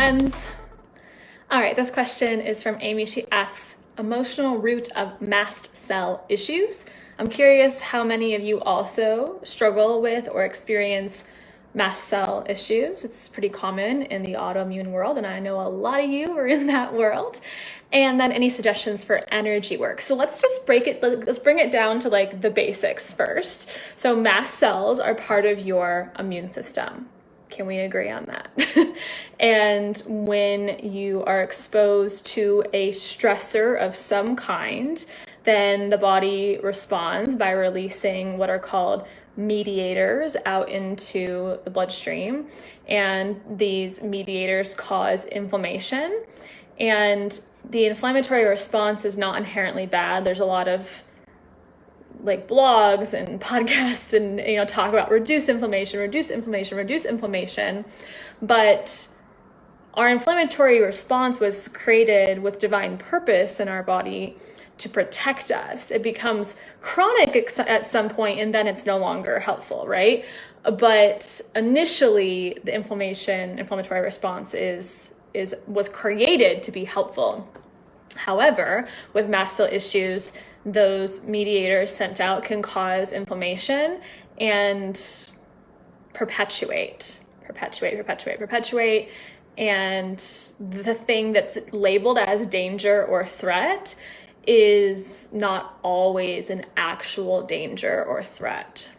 friends. All right, this question is from Amy. She asks, emotional root of mast cell issues. I'm curious how many of you also struggle with or experience mast cell issues. It's pretty common in the autoimmune world, and I know a lot of you are in that world. And then any suggestions for energy work. So let's just let's bring it down to like the basics first. So mast cells are part of your immune system. Can we agree on that? And when you are exposed to a stressor of some kind, then the body responds by releasing what are called mediators out into the bloodstream. And these mediators cause inflammation. And the inflammatory response is not inherently bad. There's a lot of like blogs and podcasts and talk about reduce inflammation. But our inflammatory response was created with divine purpose in our body to protect us. It becomes chronic at some point, and then it's no longer helpful, right? But initially, the inflammatory response was created to be helpful. However, with mast cell issues, those mediators sent out can cause inflammation and perpetuate. And the thing that's labeled as danger or threat is not always an actual danger or threat.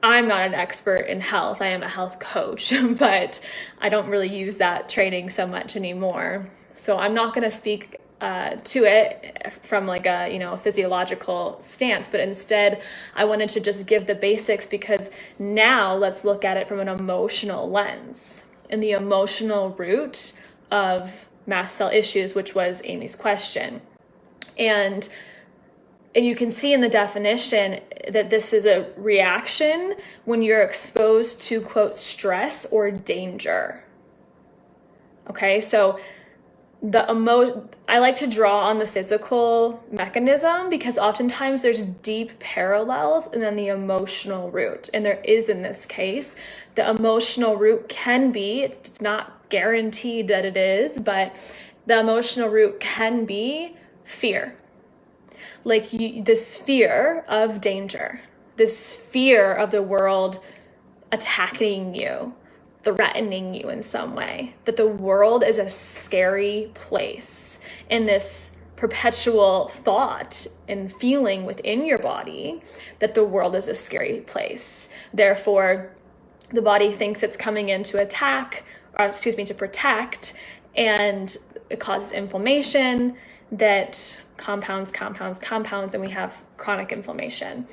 I'm not an expert in health. I am a health coach, but I don't really use that training so much anymore. So I'm not going to speak to it from like a physiological stance, but instead I wanted to just give the basics, because now let's look at it from an emotional lens and the emotional root of mast cell issues, which was Amy's question. And you can see in the definition that this is a reaction when you're exposed to, quote, stress or danger. Okay, so I like to draw on the physical mechanism because oftentimes there's deep parallels and then the emotional root. And there is in this case. The emotional root can be, it's not guaranteed that it is, but the emotional root can be fear. Like this fear of danger, this fear of the world attacking you, threatening you in some way, that the world is a scary place, and this perpetual thought and feeling within your body that the world is a scary place. Therefore, the body thinks it's coming in to to protect, and it causes inflammation that compounds, and we have chronic inflammation.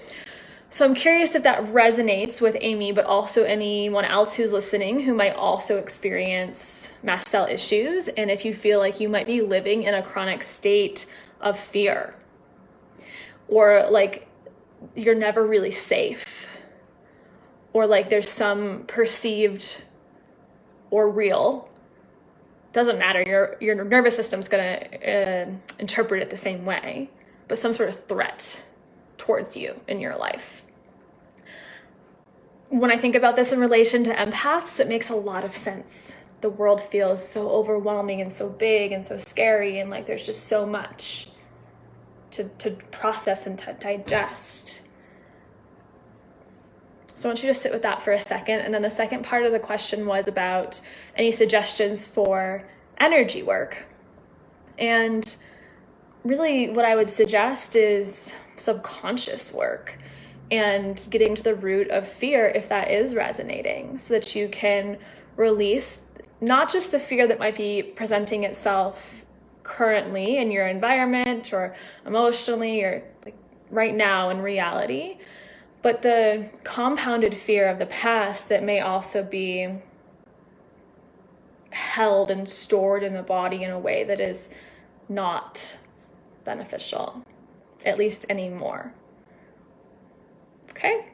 So I'm curious if that resonates with Amy, but also anyone else who's listening who might also experience mast cell issues, and if you feel like you might be living in a chronic state of fear, or like you're never really safe, or like there's some perceived or real, doesn't matter, your nervous system's going to interpret it the same way, but some sort of threat towards you in your life. When I think about this in relation to empaths, it makes a lot of sense. The world feels so overwhelming and so big and so scary, and like there's just so much to process and to digest. So I want you to sit with that for a second. And then the second part of the question was about any suggestions for energy work. And really what I would suggest is subconscious work and getting to the root of fear if that is resonating, so that you can release not just the fear that might be presenting itself currently in your environment or emotionally or like right now in reality, but the compounded fear of the past that may also be held and stored in the body in a way that is not beneficial, at least anymore. Okay?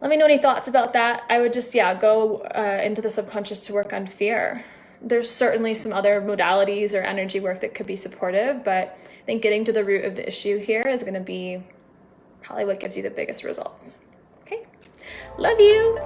Let me know any thoughts about that. I would just, go into the subconscious to work on fear. There's certainly some other modalities or energy work that could be supportive, but I think getting to the root of the issue here is going to be probably what gives you the biggest results. Okay? Love you.